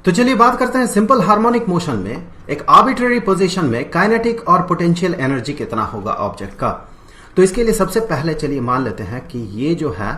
तो चलिए बात करते हैं सिंपल हार्मोनिक मोशन में एक आर्बिट्रेरी पोजीशन में काइनेटिक और पोटेंशियल एनर्जी कितना होगा ऑब्जेक्ट का। तो इसके लिए सबसे पहले चलिए मान लेते हैं कि ये जो है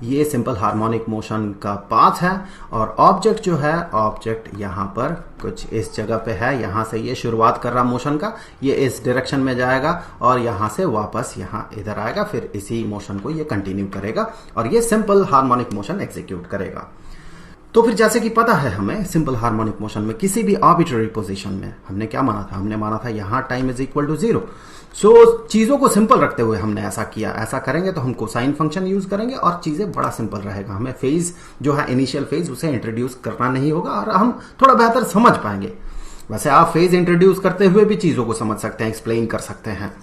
ये सिंपल हार्मोनिक मोशन का पाथ है और ऑब्जेक्ट जो है ऑब्जेक्ट यहां पर कुछ इस जगह पे है। यहां से ये शुरुआत कर रहा मोशन का, ये इस डायरेक्शन में जाएगा और यहां से वापस यहां इधर आएगा, फिर इसी मोशन को ये कंटिन्यू करेगा और ये सिंपल हार्मोनिक मोशन एग्जीक्यूट करेगा। तो फिर जैसे कि पता है हमें सिंपल हार्मोनिक मोशन में किसी भी आर्बिट्रेरी पोजीशन में हमने क्या माना था, हमने माना था यहां टाइम इज इक्वल टू 0। सो चीजों को सिंपल रखते हुए हमने ऐसा किया। ऐसा करेंगे तो हम कोसाइन फंक्शन यूज करेंगे और चीजें बड़ा सिंपल रहेगा। हमें फेज जो है इनिशियल फेज उसे इंट्रोड्यूस करना नहीं होगा और हम थोड़ा बेहतर समझ पाएंगे। वैसे आप फेज इंट्रोड्यूस करते हुए भी चीजों को समझ सकते हैं, एक्सप्लेन कर सकते हैं।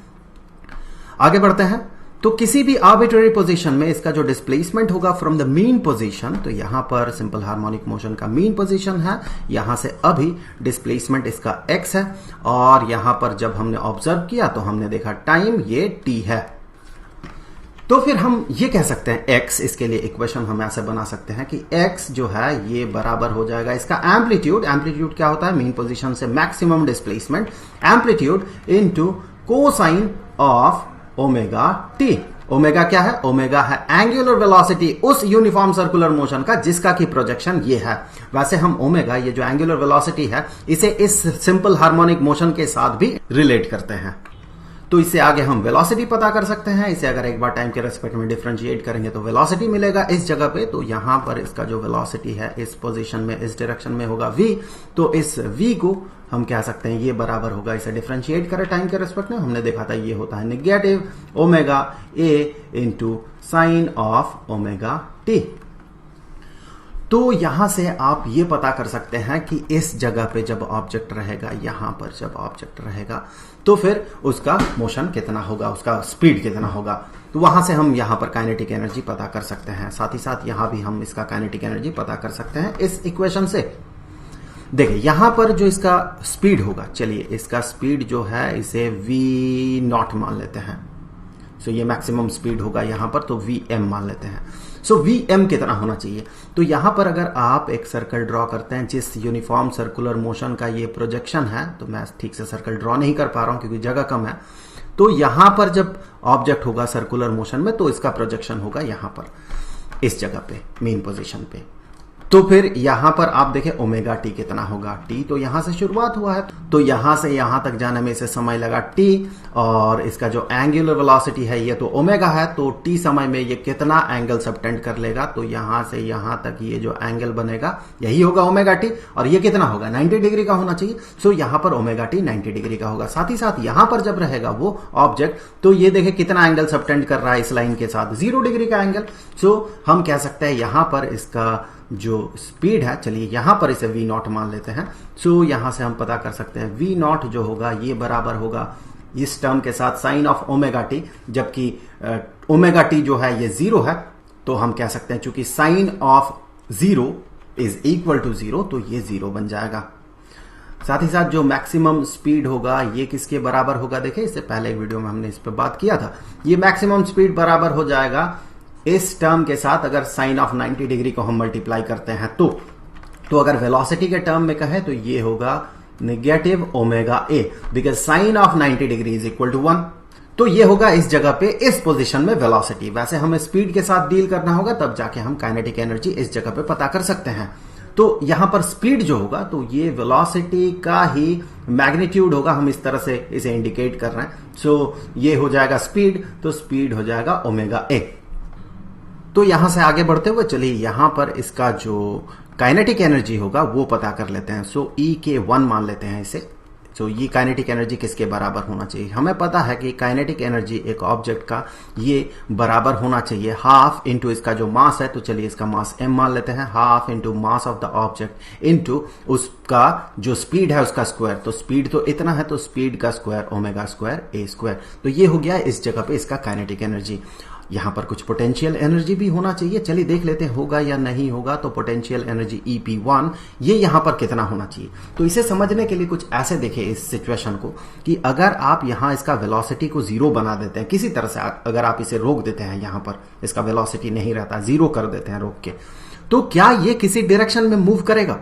आगे बढ़ते हैं। तो किसी भी आर्बिट्रेरी पोजीशन में इसका जो डिस्प्लेसमेंट होगा फ्रॉम द मीन पोजीशन, तो यहां पर सिंपल हार्मोनिक मोशन का मीन पोजीशन है, यहां से अभी डिस्प्लेसमेंट इसका x है और यहां पर जब हमने ऑब्जर्व किया तो हमने देखा टाइम ये t है। तो फिर हम ये कह सकते हैं x, इसके लिए इक्वेशन हम ऐसे बना सकते हैं कि x जो है ये बराबर हो जाएगा इसका एम्पलीट्यूड। एम्पलीट्यूड क्या होता है, मीन पोजीशन से maximum displacement, amplitude into cosine of omega T. Omega क्या है, ओमेगा है एंगुलर वेलोसिटी उस यूनिफॉर्म सर्कुलर मोशन का जिसका की प्रोजेक्शन ये है। वैसे हम ओमेगा ये जो एंगुलर वेलोसिटी है इसे इस सिंपल हार्मोनिक मोशन के साथ भी रिलेट करते हैं। तो इससे आगे हम वेलोसिटी पता कर सकते हैं। इसे अगर एक बार टाइम के रेस्पेक्ट में डिफरेंशिएट करेंगे तो वेलोसिटी मिलेगा इस जगह पे। तो यहां पर इसका जो वेलोसिटी है इस पोजीशन में इस डायरेक्शन में होगा v। तो इस v को हम कह सकते हैं ये बराबर होगा, इसे डिफरेंशिएट करें टाइम के रेस्पेक्ट में, हमने देखा था ये होता है negative omega a into sine of omega t। तो यहां से आप ये पता कर सकते हैं कि इस जगह पे जब ऑब्जेक्ट रहेगा, यहां पर जब ऑब्जेक्ट रहेगा तो फिर उसका मोशन कितना होगा, उसका स्पीड कितना होगा। तो वहां से हम यहां पर काइनेटिक एनर्जी पता कर सकते हैं। साथ ही साथ यहां भी हम इसका काइनेटिक एनर्जी पता कर सकते हैं इस इक्वेशन से। देखिए यहां पर जो इसका स्पीड होगा, चलिए इसका स्पीड जो है इसे v0 मान लेते हैं। सो ये मैक्सिमम स्पीड होगा यहां पर, तो vm मान लेते हैं। सो vm कितना होना चाहिए, तो यहां पर अगर आप एक सर्कल ड्रॉ करते हैं जिस यूनिफॉर्म सर्कुलर मोशन का ये प्रोजेक्शन है, तो मैं ठीक से सर्कल ड्रॉ नहीं कर पा रहा हूं क्योंकि जगह कम है। तो यहां पर जब ऑब्जेक्ट होगा सर्कुलर मोशन में तो इसका प्रोजेक्शन होगा यहां पर इस जगह पे मेन पोजीशन पे। तो फिर यहां पर आप देखें ओमेगा टी कितना होगा, टी तो यहां से शुरुआत हुआ है तो यहां से यहां तक जाने में इसे समय लगा टी, और इसका जो एंगुलर वेलोसिटी है ये तो ओमेगा है, तो टी समय में ये कितना एंगल सबटेंड कर लेगा, तो यहां से यहां तक ये जो एंगल बनेगा यही होगा ओमेगा टी, और ये कितना होगा 90 डिग्री का होना चाहिए। सो यहां पर ओमेगा टी 90 डिग्री का होगा। साथ ही साथ यहां पर जब रहेगा वो ऑब्जेक्ट तो ये देखे कितना एंगल सबटेंड कर रहा है इस लाइन के साथ, 0 डिग्री का एंगल। सो हम कह सकते हैं यहां पर इसका जो स्पीड है, चलिए यहां पर इसे v0 मान लेते हैं। सो यहां से हम पता कर सकते हैं v0 जो होगा ये बराबर होगा इस टर्म के साथ साइन ऑफ ओमेगा टी, जबकि ओमेगा टी जो है ये 0 है, तो हम कह सकते हैं चूंकि sine of 0 is equal to 0 तो ये 0 बन जाएगा। साथ ही साथ जो मैक्सिमम स्पीड होगा ये किसके बराबर होगा, देखिए इससे पहले एक वीडियो में हमने इस पर बात किया था। ये मैक्सिमम स्पीड बराबर हो जाएगा इस टर्म के साथ अगर साइन ऑफ 90 डिग्री को हम मल्टीप्लाई करते हैं तो अगर वेलोसिटी के टर्म में कहें तो ये होगा negative omega a, because sine of 90 degree is equal to 1। तो ये होगा इस जगह पे इस पोजीशन में वेलोसिटी। वैसे हमें स्पीड के साथ डील करना होगा तब जाके हम काइनेटिक एनर्जी इस जगह पे पता कर सकते हैं। तो यहां पर स्पीड जो होगा तो ये वेलोसिटी का ही मैग्नीट्यूड होगा, हम इस तरह से इसे इंडिकेट कर रहे हैं। सो ये हो जाएगा स्पीड, तो स्पीड हो जाएगा ओमेगा ए। तो यहां से आगे बढ़ते हुए चलिए यहां पर इसका जो काइनेटिक एनर्जी होगा वो पता कर लेते हैं। सो E के 1 मान लेते हैं इसे। सो ये काइनेटिक एनर्जी किसके बराबर होना चाहिए, हमें पता है कि काइनेटिक एनर्जी एक ऑब्जेक्ट का ये बराबर होना चाहिए हाफ इंटू इसका जो मास है, तो चलिए इसका मास m मान लेते हैं, half into mass of the object into उसका जो स्पीड है उसका स्क्वायर। तो स्पीड तो इतना है तो स्पीड का square omega square A square. तो ये हो गया इस जगह पे इसका काइनेटिक एनर्जी। यहां पर कुछ पोटेंशियल एनर्जी भी होना चाहिए, चलिए देख लेते हैं होगा या नहीं होगा। तो पोटेंशियल एनर्जी EP1 ये यहां पर कितना होना चाहिए, तो इसे समझने के लिए कुछ ऐसे देखें इस सिचुएशन को कि अगर आप यहां इसका वेलोसिटी को 0 बना देते हैं किसी तरह से, अगर आप इसे रोक देते हैं, यहां पर इसका वेलोसिटी नहीं रहता, 0 कर देते हैं रोक के, तो क्या ये किसी डायरेक्शन में मूव करेगा।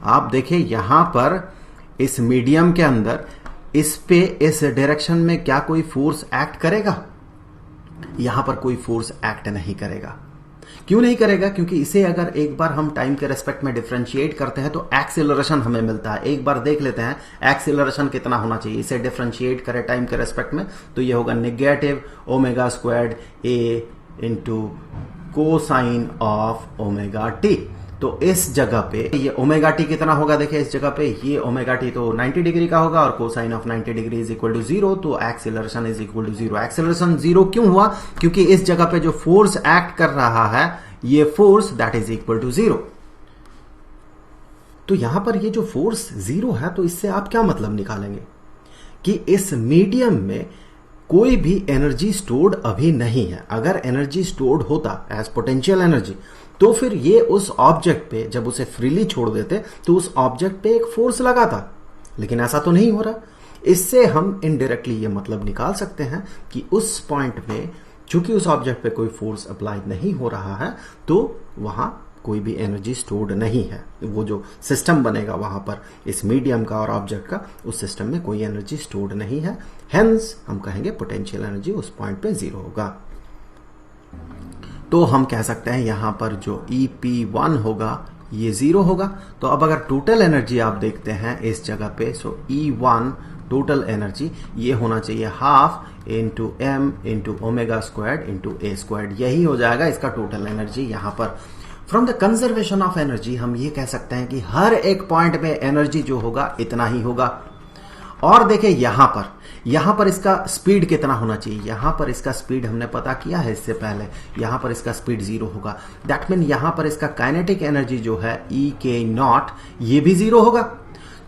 आप देखिए यहां पर इस मीडियम के अंदर इस पे इस डायरेक्शन में क्या कोई फोर्स एक्ट करेगा? यहां पर कोई फोर्स एक्ट नहीं करेगा। क्यों नहीं करेगा? क्योंकि इसे अगर एक बार हम टाइम के रेस्पेक्ट में डिफरेंशिएट करते हैं तो एक्सेलरेशन हमें मिलता है। एक बार देख लेते हैं एक्सेलरेशन कितना होना चाहिए। इसे डिफरेंशिएट करें टाइम के रेस्पेक्ट में तो ये होगा negative omega squared A into cosine of omega T. तो इस जगह पे ये ओमेगा टी कितना होगा? देखिए इस जगह पे ये ओमेगा टी तो 90 डिग्री का होगा और cosine of 90 degree is equal to 0, तो acceleration is equal to 0। Acceleration 0 क्यों हुआ? क्योंकि इस जगह पे जो फोर्स एक्ट कर रहा है ये force that is equal to 0। तो यहां पर ये जो फोर्स 0 है तो इससे आप क्या मतलब निकालेंगे कि इस मीडियम में कोई भी एनर्जी स्टोर्ड अभी नहीं है। अगर एनर्जी स्टोर्ड होता एज पोटेंशियल एनर्जी तो फिर ये उस ऑब्जेक्ट पे जब उसे फ्रीली छोड़ देते तो उस ऑब्जेक्ट पे एक फोर्स लगा था, लेकिन ऐसा तो नहीं हो रहा। इससे हम इनडायरेक्टली ये मतलब निकाल सकते हैं कि उस पॉइंट पे चूंकि उस ऑब्जेक्ट पे कोई फोर्स अप्लाई नहीं हो रहा है तो वहां कोई भी एनर्जी स्टोर्ड नहीं है। वो जो सिस्टम बनेगा वहां पर इस मीडियम का और ऑब्जेक्ट का, उस सिस्टम में कोई एनर्जी स्टोर्ड नहीं है। हेंस हम कहेंगे पोटेंशियल एनर्जी उस पॉइंट पे 0 होगा। तो हम कह सकते हैं यहां पर जो EP1 होगा ये 0 होगा। तो अब अगर टोटल एनर्जी आप देखते हैं इस जगह पे, सो E1 टोटल एनर्जी ये होना चाहिए half into M into omega squared into A squared. यही हो जाएगा इसका टोटल एनर्जी। यहां पर from the conservation of energy हम ये कह सकते हैं कि हर एक पॉइंट में एनर्जी जो होगा इतना ही होगा। और देखिए यहां पर इसका स्पीड कितना होना चाहिए? यहां पर इसका स्पीड हमने पता किया है इससे पहले, यहां पर इसका स्पीड 0 होगा। दैट मीन यहां पर इसका काइनेटिक एनर्जी जो है EK0 ये भी 0 होगा।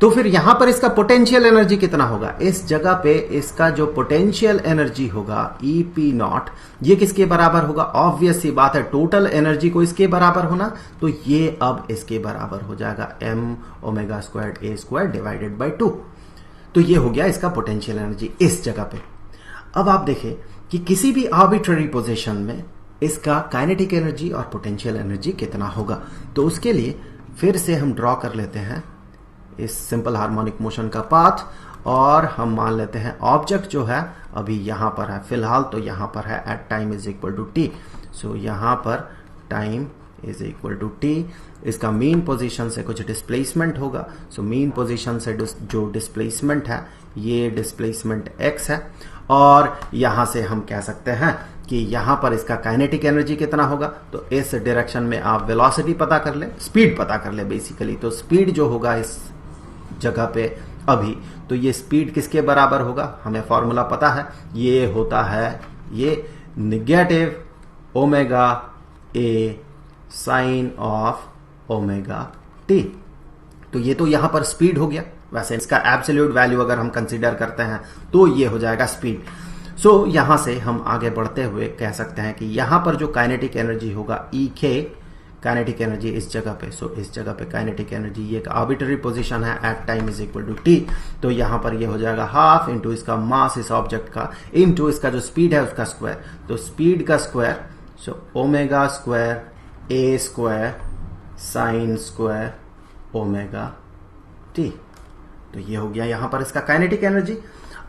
तो फिर यहां पर इसका पोटेंशियल एनर्जी कितना होगा? इस जगह पे इसका जो पोटेंशियल एनर्जी होगा EP0 ये किसके बराबर होगा? ऑब्वियस सी बात है, टोटल एनर्जी को इसके बराबर होना, तो ये अब इसके बराबर हो जाएगा m omega squared A squared divided by 2। तो ये हो गया इसका पोटेंशियल एनर्जी इस जगह पे। अब आप देखें कि किसी भी आर्बिट्ररी पोजीशन में इसका काइनेटिक एनर्जी और पोटेंशियल एनर्जी कितना होगा। तो उसके लिए फिर से हम ड्रॉ कर लेते हैं इस सिंपल हार्मोनिक मोशन का पाथ और हम मान लेते हैं ऑब्जेक्ट जो है अभी यहां पर है फिलहाल, तो यहां पर है at time is equal to T. So यहां पर time is equal to T. इसका मीन पोजीशन से कुछ डिस्प्लेसमेंट होगा। सो मीन पोजीशन से जो डिस्प्लेसमेंट है ये डिस्प्लेसमेंट x है। और यहां से हम कह सकते हैं कि यहां पर इसका काइनेटिक एनर्जी कितना होगा। तो इस डायरेक्शन में आप वेलोसिटी पता कर ले, स्पीड पता कर ले बेसिकली। तो स्पीड जो होगा इस जगह पे अभी, तो ये स्पीड किसके बराबर होगा? हमें फॉर्मूला पता है, ये होता है ये negative omega a sine of omega T. तो ये तो यहां पर स्पीड हो गया। वैसे इसका एब्सोल्यूट वैल्यू अगर हम कंसीडर करते हैं तो ये हो जाएगा स्पीड। सो यहां से हम आगे बढ़ते हुए कह सकते हैं कि यहां पर जो काइनेटिक एनर्जी होगा EK, काइनेटिक एनर्जी इस जगह पे, सो इस जगह पे काइनेटिक एनर्जी ये एक आर्बिट्ररी पोजीशन है at time is equal to t. तो यहां पर ये हो जाएगा हाफ इंटू इसका मास इस ऑब्जेक्ट का इंटू इसका जो स्पीड है उसका स्क्वायर। तो स्पीड का square, so omega square A square sine square omega T. तो ये हो गया यहां पर इसका काइनेटिक एनर्जी।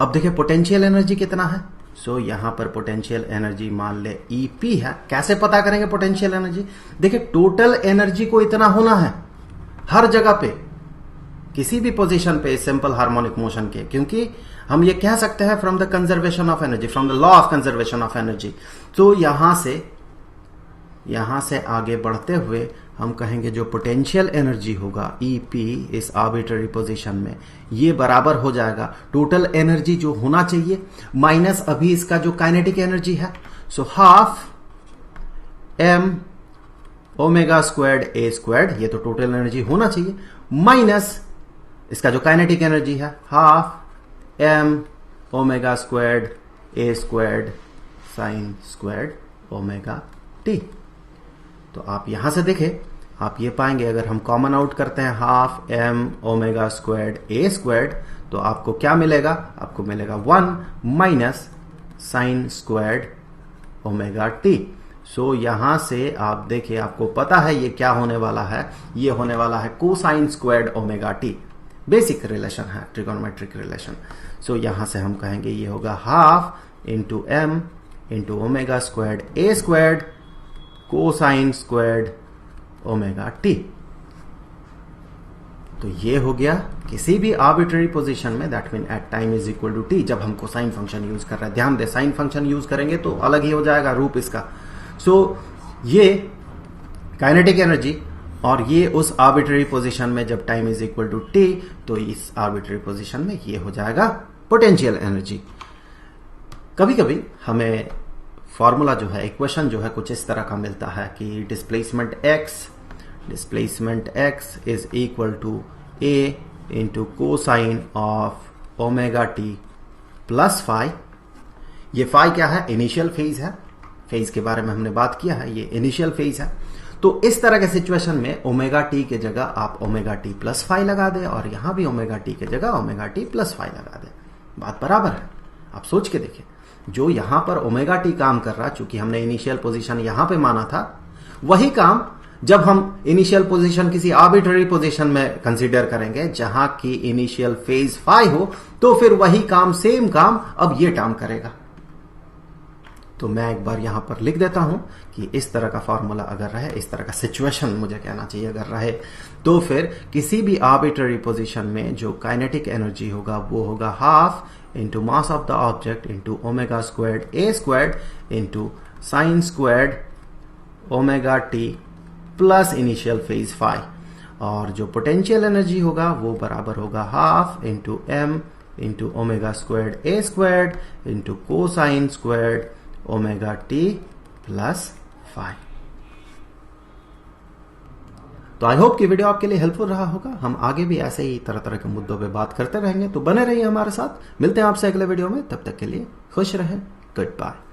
अब देखिए पोटेंशियल एनर्जी कितना है। सो यहां पर पोटेंशियल एनर्जी मान ले EP है। कैसे पता करेंगे पोटेंशियल एनर्जी? देखिए टोटल एनर्जी को इतना होना है हर जगह पे, किसी भी पोजीशन पे सिंपल हार्मोनिक मोशन के, क्योंकि हम ये कह सकते हैं from the conservation of energy, from the law of conservation of energy. तो यहां से आगे बढ़ते हुए हम कहेंगे जो पोटेंशियल एनर्जी होगा EP इस आर्बिट्ररी पोजीशन में ये बराबर हो जाएगा टोटल एनर्जी जो होना चाहिए माइनस अभी इसका जो काइनेटिक एनर्जी है। So half m omega squared A squared, ये तो टोटल एनर्जी होना चाहिए, माइनस इसका जो काइनेटिक एनर्जी है half m omega squared A squared sine squared omega T. तो आप यहां से देखें, आप ये पाएंगे अगर हम कॉमन आउट करते हैं half m omega squared A squared, तो आपको क्या मिलेगा? आपको मिलेगा 1 minus sine squared omega T. So यहां से आप देखिए, आपको पता है ये क्या होने वाला है, ये होने वाला है cosine squared omega T. Basic relation है, ट्रिगोनोमेट्रिक रिलेशन। सो यहां से हम कहेंगे ये होगा half into M into omega squared A squared cosine squared omega T. तो ये हो गया किसी भी आर्बिट्ररी पोजीशन में, that mean at time is equal to T, जब हमको साइन फंक्शन यूज कर रहे हैं। ध्यान दे, साइन फंक्शन यूज करेंगे तो अलग ही हो जाएगा रूप इसका। सो ये काइनेटिक एनर्जी, और ये उस आर्बिट्ररी पोजीशन में जब time is equal to t, तो इस आर्बिट्ररी पोजीशन में ये हो जाएगा पोटेंशियल एनर्जी। कभी कभी हमें फॉर्मूला जो है, इक्वेशन जो है, कुछ इस तरह का मिलता है कि displacement x is equal to a into cosine of omega T plus phi. ये फाई क्या है? इनिशियल फेज है। फेज के बारे में हमने बात किया है, ये इनिशियल फेज है। तो इस तरह के सिचुएशन में ओमेगा टी के जगह आप ओमेगा टी प्लस फाई लगा दे, और यहां भी ओमेगा टी के जगह ओमेगा टी प्लस फाई लगा दे। बात बराबर है। आप सोच के देखिए, जो यहां पर ओमेगा टी काम कर रहा, चूंकि हमने इनिशियल पोजीशन यहां पे माना था, वही काम जब हम इनिशियल पोजीशन किसी आर्बिट्ररी पोजीशन में कंसीडर करेंगे जहां की इनिशियल फेज फाई हो, तो फिर वही काम, सेम काम अब ये टर्म करेगा। तो मैं एक बार यहां पर लिख देता हूं कि इस तरह का फॉर्मूला अगर रहे, इस तरह का सिचुएशन मुझे कहना चाहिए अगर रहे, तो फिर किसी भी आर्बिट्ररी पोजीशन में जो काइनेटिक एनर्जी होगा वो होगा half into mass of the object into omega squared A squared into sine squared omega T plus initial phase phi. और जो पोटेंशियल एनर्जी होगा वो बराबर होगा half into M into omega squared A squared into cosine squared omega T plus phi. तो I hope कि video आपके लिए हेल्पफुल रहा होगा। हम आगे भी ऐसे ही तरह तरह के मुद्दों पे बात करते रहेंगे, तो बने रहिए हमारे साथ। मिलते हैं आपसे अगले वीडियो में, तब तक के लिए खुश रहें। Good bye.